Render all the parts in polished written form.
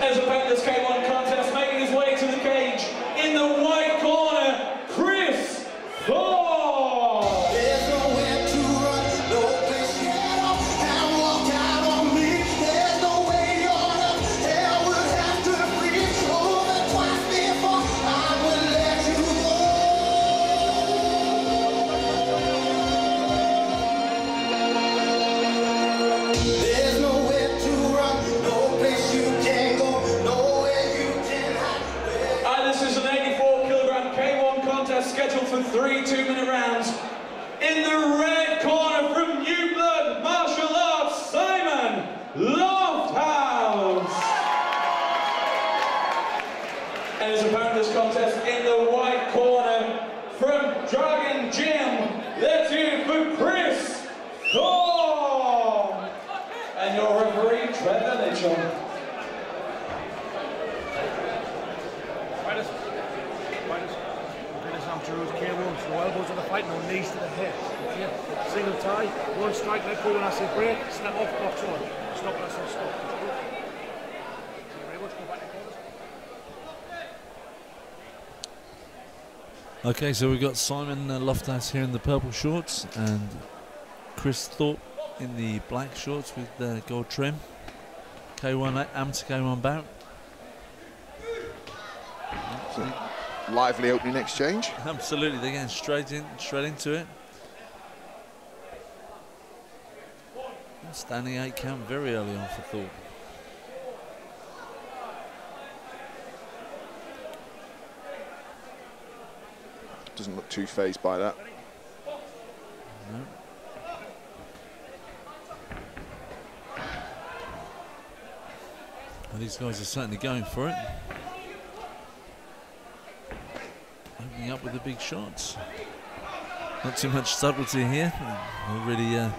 And as a Panthers K1 contest, making his way to the cage in the white corner, Chris Thorpe. There's nowhere to run, no place to get off and walk out on me. There's no way on up, hell would have to breathe over twice before I would let you go. There's nowhere to run, no place you can go, nowhere you can hide. And this is an 84-kilogram K1 contest scheduled for 3 2-minute rounds. In the red corner from New Blood Martial Arts, Simon Lofthouse. And as a Panthers contest in the white corner from Dragon Gym, let's hear it for Chris Thorpe. And your referee, Trevor Mitchell. No elbows on the fight, no knees to the head. Yeah. Single tie, one strike, let go when I say break, snap off, box on. Stop when I say stop. Thank you very much. Go back to corners. Okay, so we've got Simon Lofthouse here in the purple shorts and Chris Thorpe in the black shorts with the gold trim. K1 amateur K1 bout. Lively opening exchange. Absolutely, they're getting straight into it. Standing 8 count very early on for Thorpe. Doesn't look too phased by that. No. Well, these guys are certainly going for it. Opening up with the big shots. Not too much subtlety here. They're really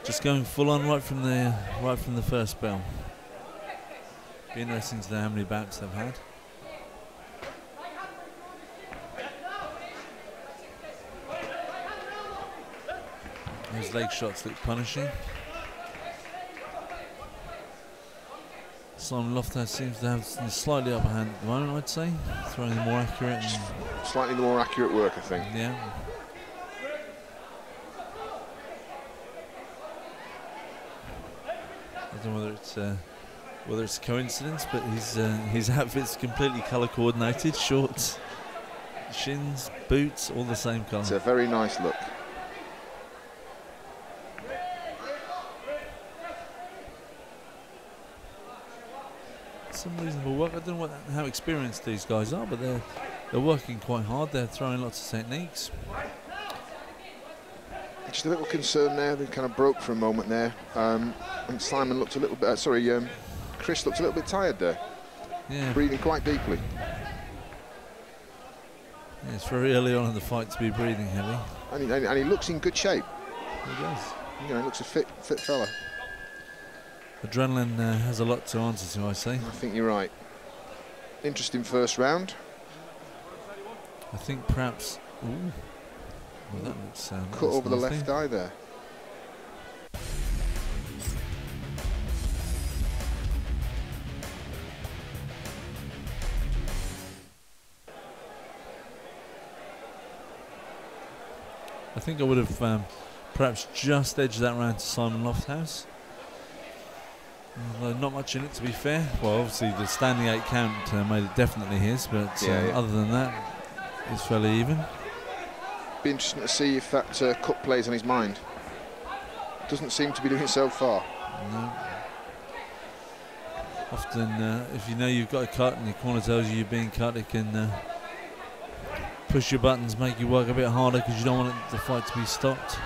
just going full on right from the first bell. Be interesting to know how many bouts they've had. Those leg shots look punishing. Simon Lofthouse seems to have a slightly upper hand at the moment, I'd say. Throwing the more accurate. And slightly more accurate work, I think. yeah. I don't know whether it's a coincidence, but his outfit's completely colour coordinated. Shorts, shins, boots, all the same colour. It's a very nice look. Some reasonable work. I don't know how experienced these guys are, but they're working quite hard. They're throwing lots of techniques. Just a little concern there. They kind of broke for a moment there. And Simon looked a little bit. Chris looked a little bit tired there. Yeah. Breathing quite deeply. Yeah, it's very early on in the fight to be breathing heavy. And he looks in good shape. He does. You know, he looks a fit fella. Adrenaline has a lot to answer to, I say. I think you're right. Interesting first round. I think perhaps. Ooh. Well, that looks, cut over the left eye there. I think I would have perhaps just edged that round to Simon Lofthouse. Although not much in it, to be fair. Well, obviously the standing 8 count made it definitely his, but other than that, it's fairly even. Be interesting to see if that cut plays on his mind. Doesn't seem to be doing so far. No. Often, if you know you've got a cut and your corner tells you you're being cut, it can push your buttons, make you work a bit harder because you don't want the fight to be stopped.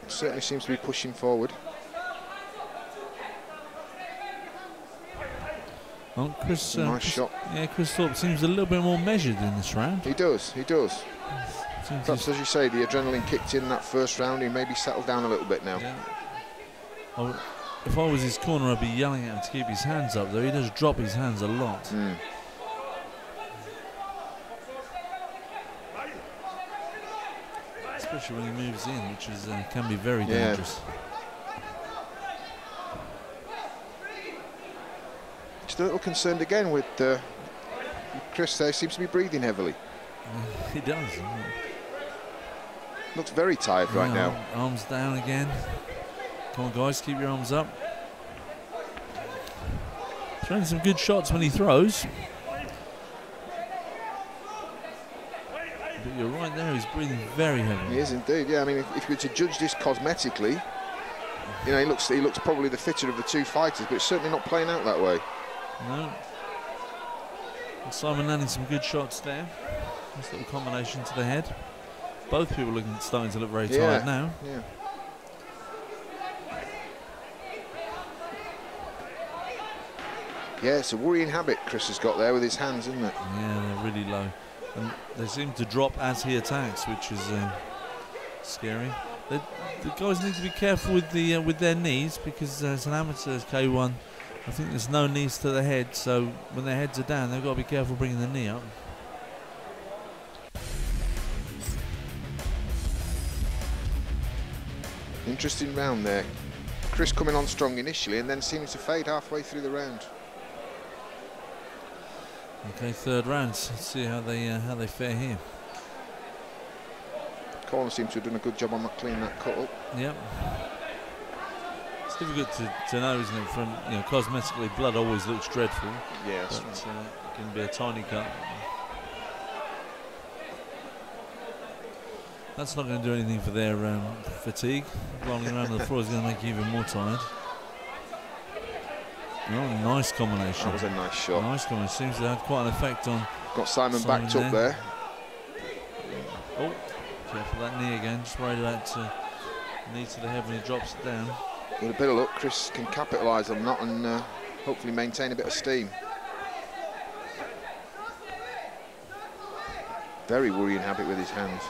Certainly seems to be pushing forward. Well, Chris, nice shot. Yeah, Chris Thorpe seems a little bit more measured in this round. He does. Perhaps, as you say, the adrenaline kicked in that first round. He maybe settled down a little bit now. Yeah. If I was his corner, I'd be yelling at him to keep his hands up, though. He does drop his hands a lot. Especially when he moves in, which is can be very dangerous. Just a little concerned again with Chris there. Seems to be breathing heavily. He does. Looks very tired right now. Arms down again. Come on, guys, keep your arms up. Throwing some good shots when he throws. But you're right there, he's breathing very heavily. He is indeed, yeah. I mean, if you were to judge this cosmetically, you know, he looks probably the fitter of the two fighters, but it's certainly not playing out that way. No. And Simon landing some good shots there. Nice little combination to the head. Both people starting to look very tired now. Yeah. Yeah, it's a worrying habit Chris has got there with his hands, isn't it? Yeah, they're really low. And they seem to drop as he attacks, which is scary. The guys need to be careful with their knees, because as an amateur K1, I think there's no knees to the head, so when their heads are down, they've got to be careful bringing the knee up. Interesting round there. Chris coming on strong initially and then seems to fade halfway through the round. Okay, third round. Let's see how they fare here. Corner seems to have done a good job on cleaning that cut up. Yep. It's difficult to know, isn't it? From cosmetically, blood always looks dreadful. Yes. But it can be a tiny cut. That's not going to do anything for their fatigue. Rolling around on the floor is going to make you even more tired. Oh, nice combination. That was a nice shot. Nice combination. Seems to have quite an effect on. Got Simon backed up there. Oh, careful that knee again. Just worried about knee to the head when he drops it down. With a bit of luck, Chris can capitalise on that and hopefully maintain a bit of steam. Very worrying habit with his hands.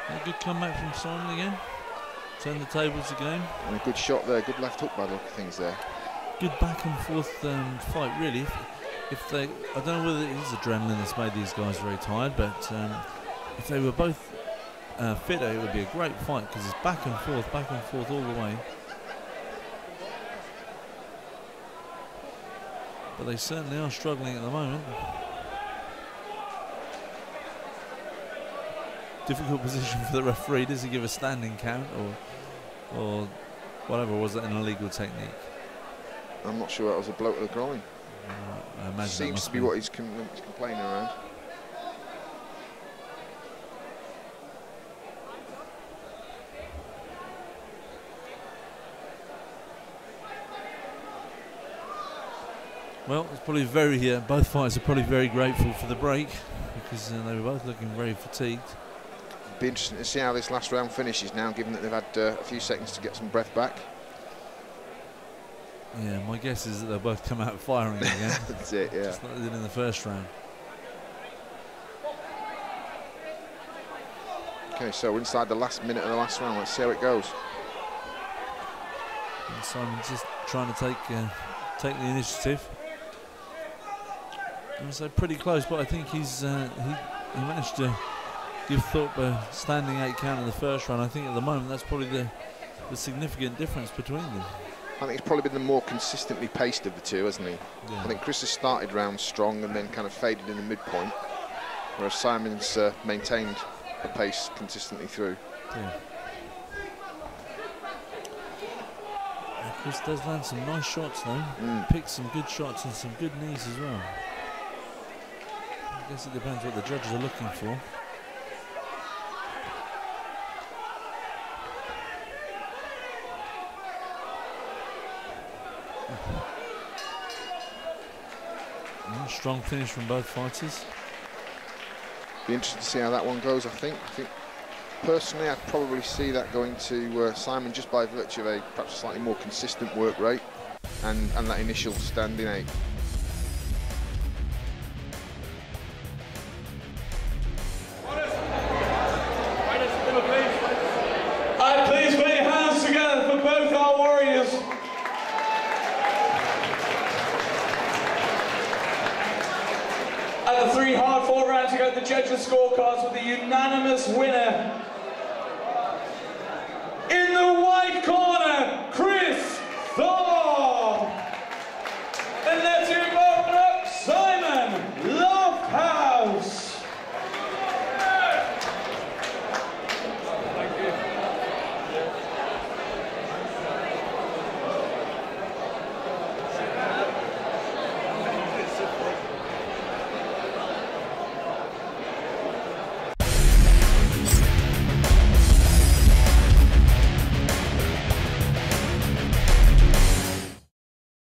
A good comeback from Simon again. Turn the tables again. And a good shot there. Good left hook by the look of things there. Good back and forth fight, really. If they, I don't know whether it is adrenaline that's made these guys very tired, but if they were both fitter, it would be a great fight, because it's back and forth all the way. But they certainly are struggling at the moment. Difficult position for the referee. Does he give a standing count or whatever? Was that an illegal technique? I'm not sure that was a blow to the groin. I imagine seems to be what he's complaining around. Well, it's probably both fighters are probably very grateful for the break, because they were both looking very fatigued. Be interesting to see how this last round finishes now, given that they've had a few seconds to get some breath back. Yeah, my guess is that they'll both come out firing again. That's it, yeah. Just like they did in the first round. Okay, so we're inside the last minute of the last round. Let's see how it goes. And Simon's just trying to take the initiative. And so pretty close, but I think he managed to give Thorpe a standing 8 count in the first round. I think at the moment that's probably the significant difference between them. I think he's probably been the more consistently paced of the two, hasn't he? Yeah. I think Chris has started round strong and then kind of faded in the midpoint, whereas Simon's maintained the pace consistently through. Yeah. Chris does land some nice shots though. Picks some good shots and some good knees as well. I guess it depends what the judges are looking for. Strong finish from both fighters. Be interested to see how that one goes. I think personally I'd probably see that going to Simon, just by virtue of a perhaps slightly more consistent work rate and that initial standing 8. Please put your hands together for both our warriors. At the 3 hard-fought rounds, you got the judges' scorecards with the unanimous winner